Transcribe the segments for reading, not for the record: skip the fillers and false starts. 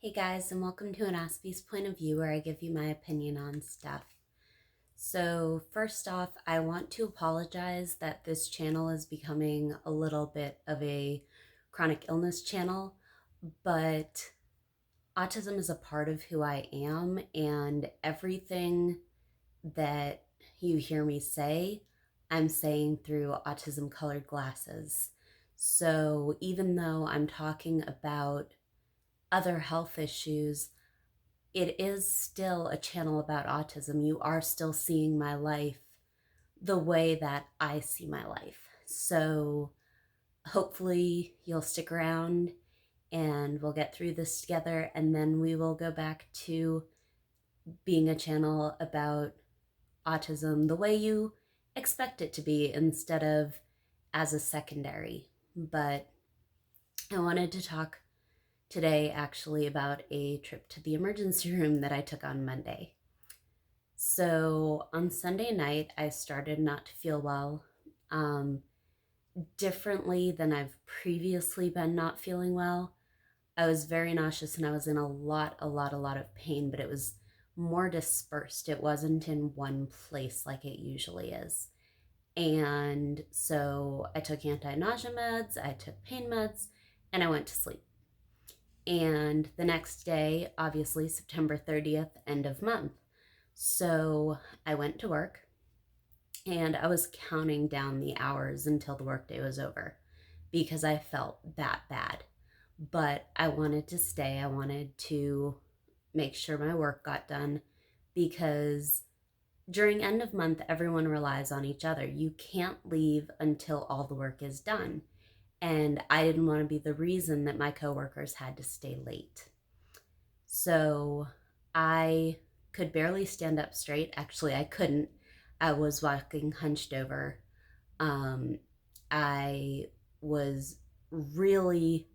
Hey guys, and welcome to an Aspie's Point of View where I give you my opinion on stuff. So first off, I want to apologize that this channel is becoming a little bit of a chronic illness channel, but autism is a part of who I am, and everything that you hear me say, I'm saying through autism colored glasses. So even though I'm talking about other health issues, it is still a channel about autism. You are still seeing my life the way that I see my life. So hopefully you'll stick around and we'll get through this together, and then we will go back to being a channel about autism the way you expect it to be instead of as a secondary. But I wanted to talk today actually about a trip to the emergency room that I took on Monday. So on Sunday night, I started not to feel well, um, differently than I've previously been not feeling well. I was very nauseous and I was in a lot of pain, but it was more dispersed. It wasn't in one place like it usually is. And so I took anti-nausea meds, I took pain meds, and I went to sleep. And the next day, obviously September 30th, end of month. So I went to work and I was counting down the hours until the workday was over because I felt that bad. But I wanted to stay. I wanted to make sure my work got done because during end of month, everyone relies on each other. You can't leave until all the work is done. And I didn't want to be the reason that my coworkers had to stay late. So I could barely stand up straight. Actually, I couldn't. I was walking hunched over. Um, I was really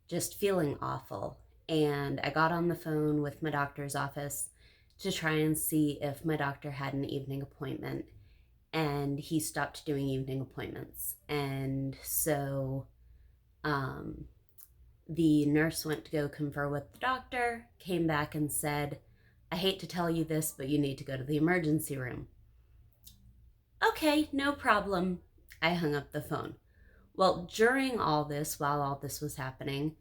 just feeling awful. And I got on the phone with my doctor's office to try and see if my doctor had an evening appointment. And he stopped doing evening appointments. And so um, the nurse went to go confer with the doctor, came back and said, I hate to tell you this, but you need to go to the emergency room. Okay, no problem. I hung up the phone. Well, during all this, while all this was happening,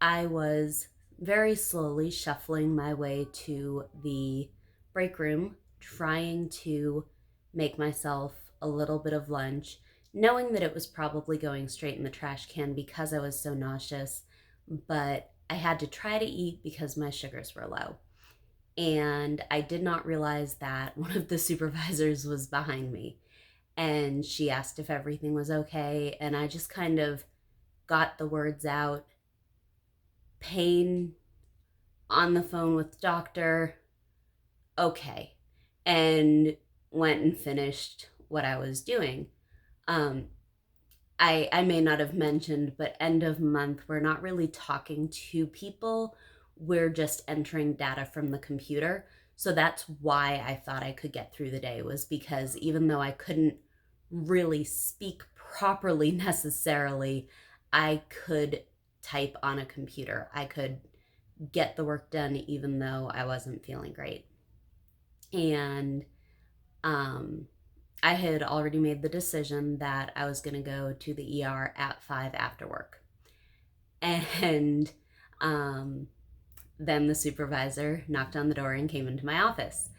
I was very slowly shuffling my way to the break room, trying to make myself a little bit of lunch, knowing that it was probably going straight in the trash can because I was so nauseous, but I had to try to eat because my sugars were low. And I did not realize that one of the supervisors was behind me, and she asked if everything was okay, and I just kind of got the words out: pain, on the phone with doctor, okay, and went and finished what I was doing. um I may not have mentioned, but end of month, we're not really talking to people. We're just entering data from the computer. So that's why I thought I could get through the day, was because even though I couldn't really speak properly necessarily, I could type on a computer. I could get the work done even though I wasn't feeling great. And um, I had already made the decision that I was going to go to the ER at 5 after work. And um, then the supervisor knocked on the door and came into my office.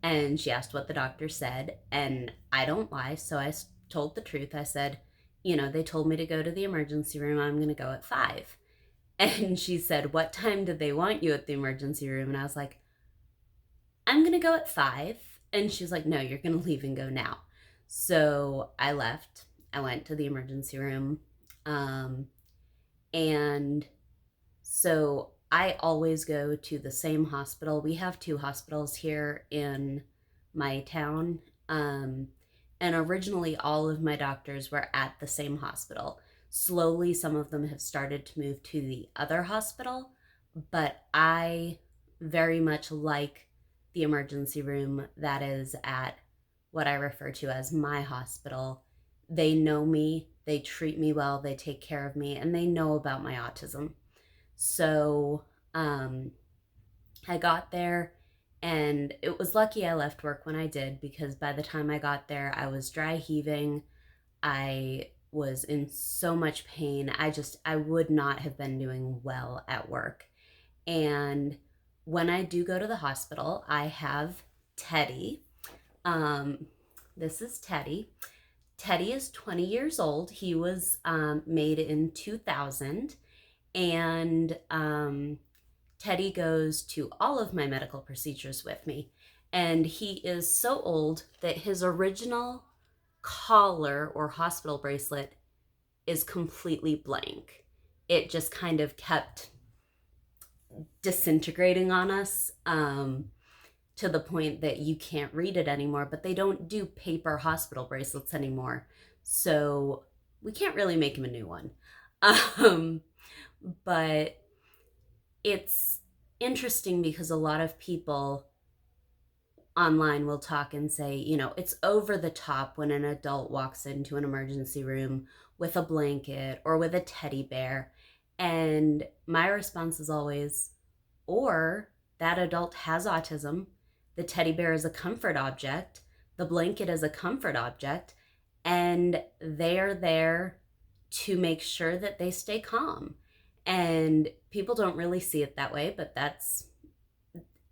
And she asked what the doctor said. And I don't lie, so I told the truth. I said, they told me to go to the emergency room. I'm going to go at 5. And she said, what time did they want you at the emergency room? And I was like, I'm going to go at 5. And she was like, no, you're going to leave and go now. So I left. I went to the emergency room. Um, and so I always go to the same hospital. We have 2 hospitals here in my town. And originally, all of my doctors were at the same hospital. Slowly, some of them have started to move to the other hospital, but I very much like the emergency room that is at what I refer to as my hospital. They know me, they treat me well, they take care of me, and they know about my autism. So I got there, and it was lucky I left work when I did, because by the time I got there, I was dry heaving. I was in so much pain. I would not have been doing well at work. And when I do go to the hospital, I have Teddy. Um, this is Teddy. Teddy is 20 years old. He was made in 2000. And Teddy goes to all of my medical procedures with me. And he is so old that his original collar or hospital bracelet is completely blank. It just kind of kept disintegrating on us, to the point that you can't read it anymore. But they don't do paper hospital bracelets anymore. So we can't really make him a new one. Um, but it's interesting because a lot of people online will talk and say, it's over the top when an adult walks into an emergency room with a blanket or with a teddy bear. And my response is always, or that adult has autism, the teddy bear is a comfort object, the blanket is a comfort object, and they're there to make sure that they stay calm. And people don't really see it that way, but that's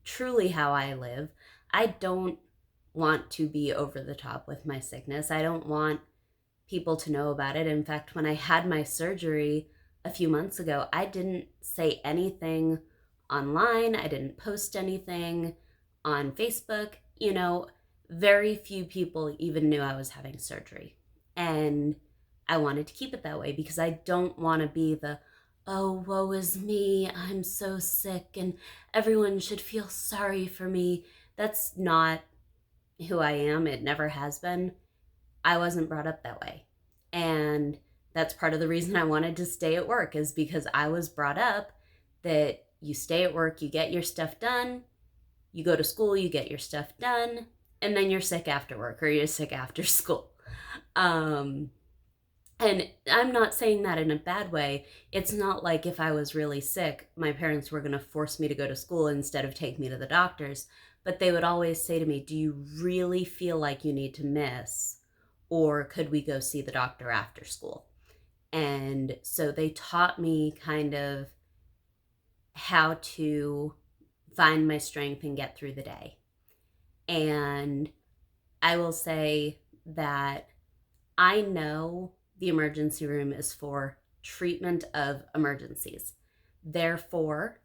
truly how I live. I don't want to be over the top with my sickness. I don't want people to know about it. In fact, when I had my surgery a few months ago, I didn't say anything online. I didn't post anything on Facebook. Very few people even knew I was having surgery. And I wanted to keep it that way because I don't want to be the, oh, woe is me, I'm so sick, and everyone should feel sorry for me. That's not who I am. It never has been. I wasn't brought up that way. And that's part of the reason I wanted to stay at work, is because I was brought up that you stay at work, you get your stuff done, you go to school, you get your stuff done, and then you're sick after work or you're sick after school. Um, and I'm not saying that in a bad way. It's not like if I was really sick, my parents were going to force me to go to school instead of take me to the doctors. But they would always say to me, do you really feel like you need to miss? Or could we go see the doctor after school? And so they taught me kind of how to find my strength and get through the day. And I will say that I know the emergency room is for treatment of emergencies. Therefore,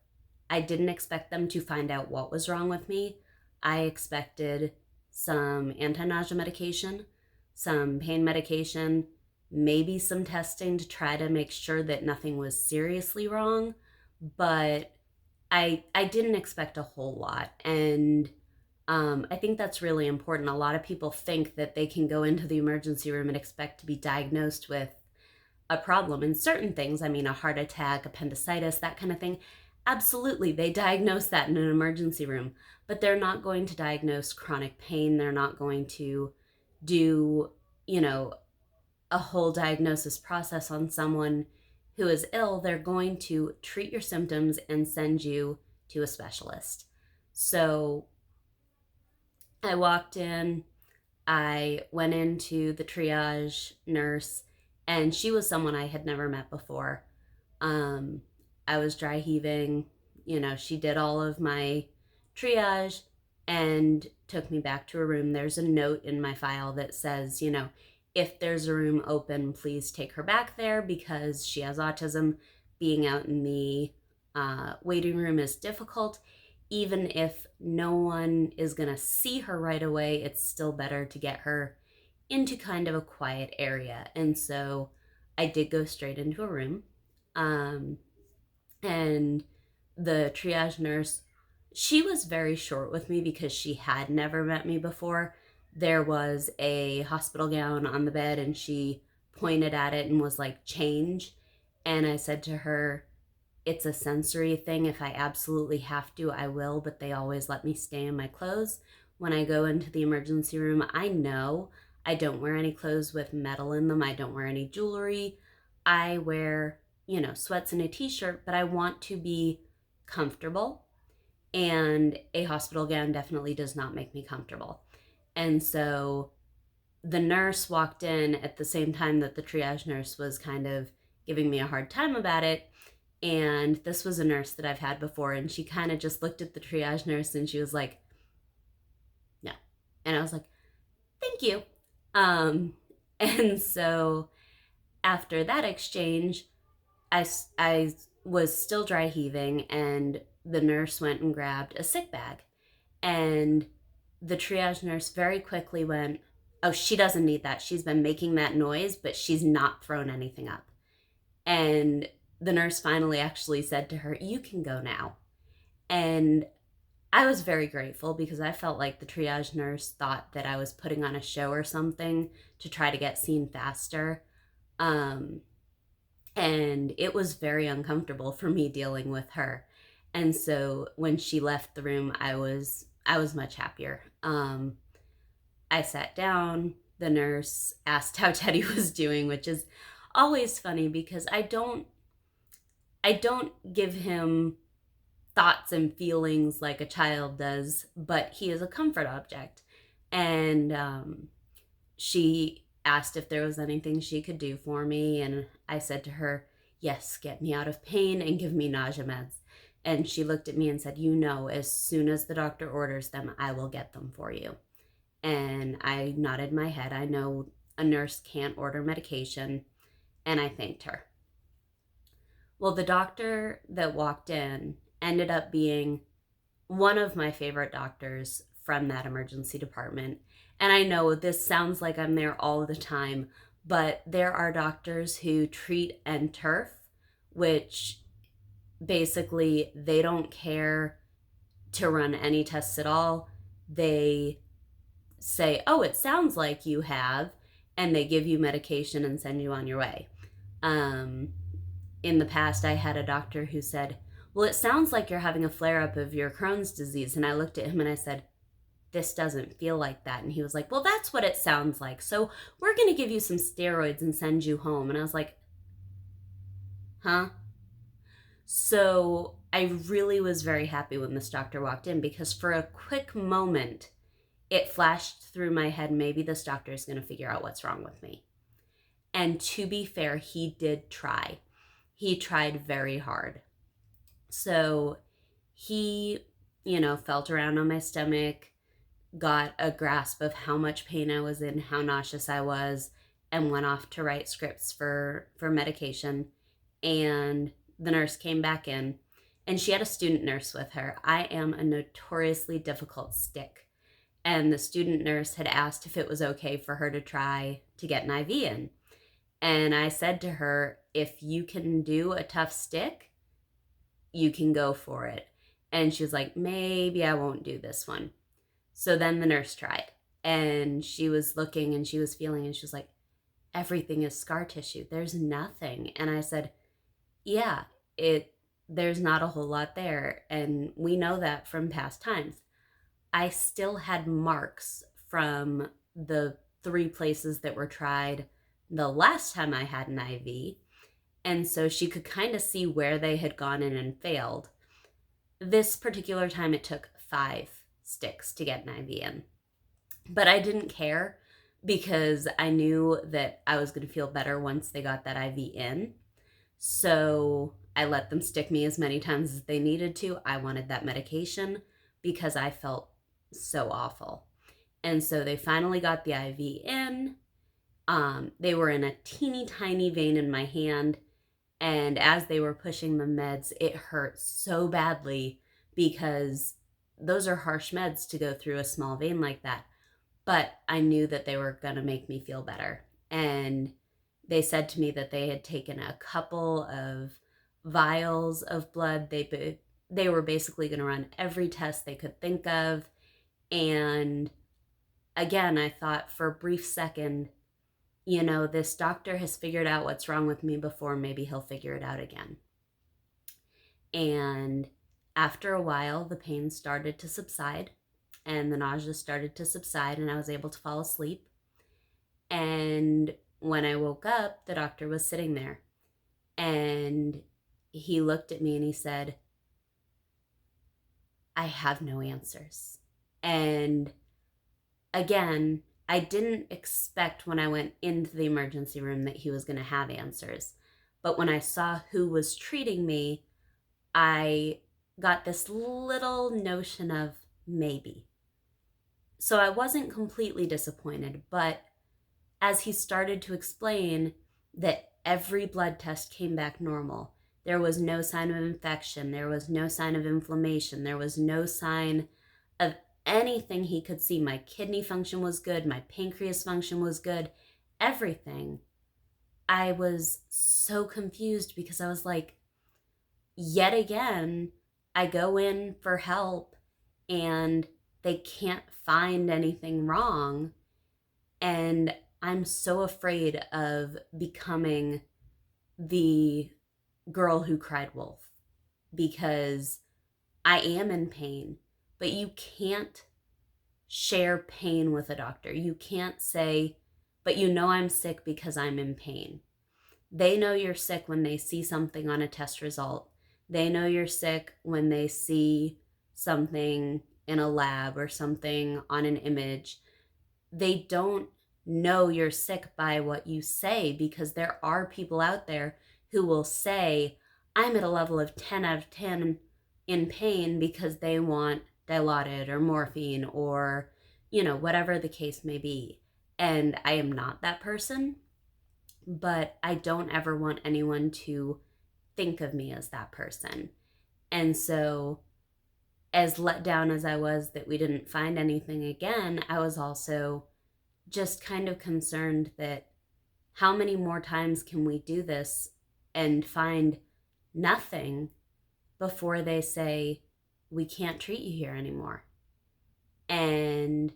I didn't expect them to find out what was wrong with me. I expected some anti-nausea medication, some pain medication, maybe some testing to try to make sure that nothing was seriously wrong, but I didn't expect a whole lot. And I think that's really important. A lot of people think that they can go into the emergency room and expect to be diagnosed with a problem. And certain things, I mean, a heart attack, appendicitis, that kind of thing, absolutely, they diagnose that in an emergency room. But they're not going to diagnose chronic pain. They're not going to do, a whole diagnosis process on someone who is ill. They're going to treat your symptoms and send you to a specialist. So I walked in, I went into the triage nurse, and she was someone I had never met before. Um, I was dry heaving. She did all of my triage and took me back to a room. There's a note in my file that says, if there's a room open, please take her back there because she has autism. Being out in the waiting room is difficult. Even if no one is going to see her right away, it's still better to get her into kind of a quiet area. And so I did go straight into a room. And the triage nurse, she was very short with me because she had never met me before. There was a hospital gown on the bed and she pointed at it and was like, change. And I said to her, it's a sensory thing. If I absolutely have to, I will, but they always let me stay in my clothes. When I go into the emergency room, I know I don't wear any clothes with metal in them. I don't wear any jewelry. I wear, sweats and a t-shirt, but I want to be comfortable. and a hospital gown definitely does not make me comfortable. And so the nurse walked in at the same time that the triage nurse was kind of giving me a hard time about it. And this was a nurse that I've had before, and she kind of just looked at the triage nurse and she was like, no. And I was like, thank you. Um, and so after that exchange, I was still dry heaving, and the nurse went and grabbed a sick bag. And the triage nurse very quickly went, oh, she doesn't need that. She's been making that noise, but she's not thrown anything up. And the nurse finally actually said to her, you can go now. And I was very grateful because I felt like the triage nurse thought that I was putting on a show or something to try to get seen faster. Um, and it was very uncomfortable for me dealing with her. And so when she left the room, I was much happier. I sat down. The nurse asked how Teddy was doing, which is always funny because I don't give him thoughts and feelings like a child does, but he is a comfort object. And she asked if there was anything she could do for me, and I said to her, yes, get me out of pain and give me nausea meds. And she looked at me and said, as soon as the doctor orders them, I will get them for you. And I nodded my head. I know a nurse can't order medication, and I thanked her. Well, the doctor that walked in ended up being one of my favorite doctors from that emergency department. And I know this sounds like I'm there all the time, but there are doctors who treat and turf, which basically they don't care to run any tests at all. They say, oh, it sounds like you have, and they give you medication and send you on your way. Um, in the past, I had a doctor who said, well, it sounds like you're having a flare up of your Crohn's disease. And I looked at him and I said, this doesn't feel like that. And he was like, well, that's what it sounds like. So we're going to give you some steroids and send you home. And I was like, huh? So I really was very happy when this doctor walked in because for a quick moment, it flashed through my head, maybe this doctor is going to figure out what's wrong with me. And to be fair, he did try. He tried very hard. So he, felt around on my stomach, got a grasp of how much pain I was in, how nauseous I was, and went off to write scripts for medication. And the nurse came back in, and she had a student nurse with her. I am a notoriously difficult stick. And the student nurse had asked if it was okay for her to try to get an IV in. And I said to her, if you can do a tough stick, you can go for it. And she was like, maybe I won't do this one. So then the nurse tried, and she was looking and she was feeling, and she was like, everything is scar tissue. There's nothing. And I said, yeah, there's not a whole lot there. And we know that from past times. I still had marks from the 3 places that were tried the last time I had an IV. And so she could kind of see where they had gone in and failed. This particular time, it took 5 sticks to get an IV in. But I didn't care because I knew that I was going to feel better once they got that IV in. So I let them stick me as many times as they needed to. I wanted that medication because I felt so awful. And so they finally got the IV in. They were in a teeny tiny vein in my hand. And as they were pushing the meds, it hurt so badly because those are harsh meds to go through a small vein like that. But I knew that they were going to make me feel better. And they said to me that they had taken a couple of vials of blood. They were basically going to run every test they could think of. And again, I thought for a brief second, this doctor has figured out what's wrong with me before. Maybe he'll figure it out again. And after a while, the pain started to subside and the nausea started to subside, and I was able to fall asleep. And when I woke up, the doctor was sitting there, and he looked at me and he said, I have no answers. And again, I didn't expect when I went into the emergency room that he was going to have answers. But when I saw who was treating me, I got this little notion of maybe. So I wasn't completely disappointed, but as he started to explain that every blood test came back normal, there was no sign of infection, there was no sign of inflammation, there was no sign of anything he could see. My kidney function was good, my pancreas function was good, everything. I was so confused because I was like, yet again, I go in for help and they can't find anything wrong. And I'm so afraid of becoming the girl who cried wolf because I am in pain, but you can't share pain with a doctor. You can't say, but you know I'm sick because I'm in pain. They know you're sick when they see something on a test result. They know you're sick when they see something in a lab or something on an image. They don't know you're sick by what you say, because there are people out there who will say, I'm at a level of 10 out of 10 in pain because they want Dilaudid or morphine or, whatever the case may be. And I am not that person, but I don't ever want anyone to think of me as that person. And so, as let down as I was that we didn't find anything again, I was also just kind of concerned that how many more times can we do this and find nothing before they say, we can't treat you here anymore. And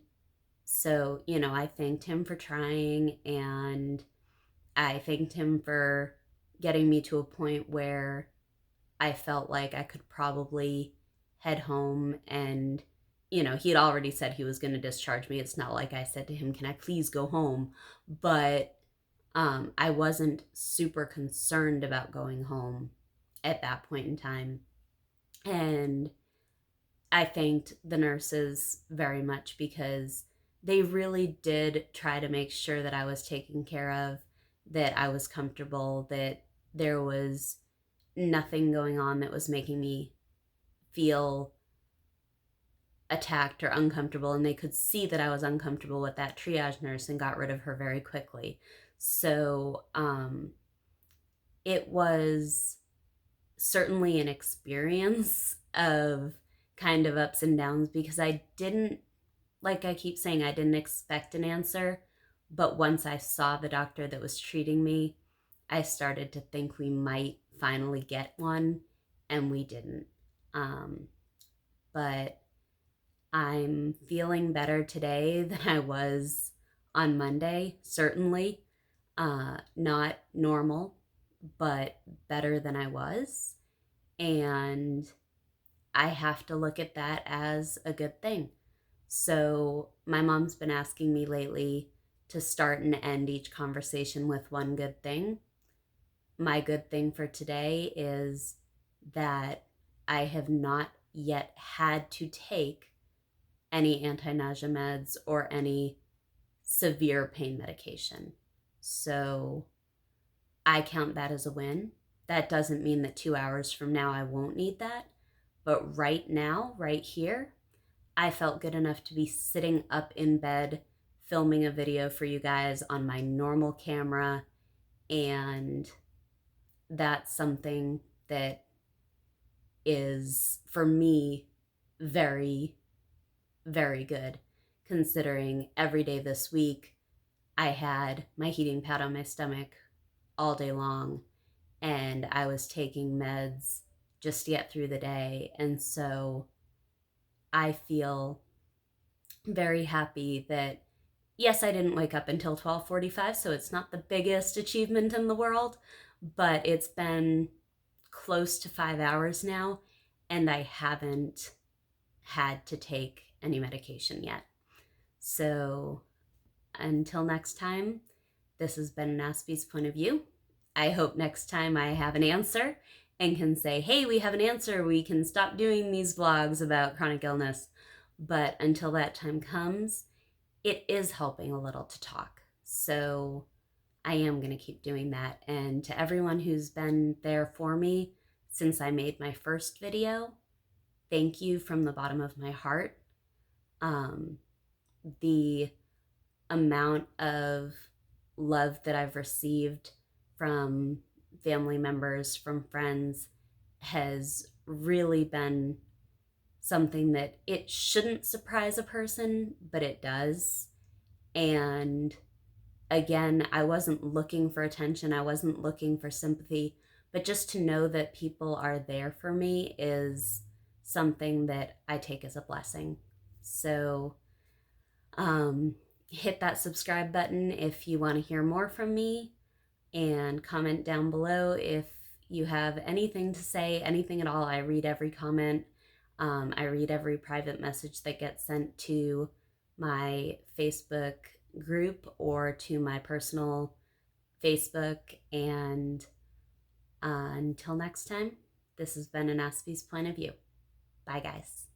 so, I thanked him for trying, and I thanked him for getting me to a point where I felt like I could probably head home. And, he had already said he was going to discharge me. It's not like I said to him, can I please go home? But I wasn't super concerned about going home at that point in time. And I thanked the nurses very much because they really did try to make sure that I was taken care of, that I was comfortable, that there was nothing going on that was making me feel attacked or uncomfortable. And they could see that I was uncomfortable with that triage nurse and got rid of her very quickly. So it was certainly an experience of kind of ups and downs, because I didn't, like I keep saying, I didn't expect an answer. But once I saw the doctor that was treating me, I started to think we might finally get one, and we didn't. But I'm feeling better today than I was on Monday, certainly. Not normal, but better than I was. And I have to look at that as a good thing. So my mom's been asking me lately to start and end each conversation with one good thing. My good thing for today is that I have not yet had to take any anti-nausea meds or any severe pain medication. So I count that as a win. That doesn't mean that 2 hours from now I won't need that. But right now, right here, I felt good enough to be sitting up in bed filming a video for you guys on my normal camera. And that's something that is, for me, very, very good, considering every day this week I had my heating pad on my stomach all day long, and I was taking meds just to get through the day. And so I feel very happy that, yes, I didn't wake up until 12:45, so it's not the biggest achievement in the world, but it's been close to 5 hours now, and I haven't had to take any medication yet. So until next time, this has been an Aspie's Point of View. I hope next time I have an answer, and can say, hey, we have an answer. We can stop doing these vlogs about chronic illness. But until that time comes, it is helping a little to talk. So I am going to keep doing that. And to everyone who's been there for me since I made my first video, thank you from the bottom of my heart. The amount of love that I've received from family members, from friends, has really been something that it shouldn't surprise a person, but it does. And again, I wasn't looking for attention, I wasn't looking for sympathy, but just to know that people are there for me is something that I take as a blessing. So, hit that subscribe button if you want to hear more from me, and comment down below if you have anything to say, anything at all. I read every comment. I read every private message that gets sent to my Facebook group or to my personal Facebook. And until next time, this has been an Aspie's Point of View. Bye, guys.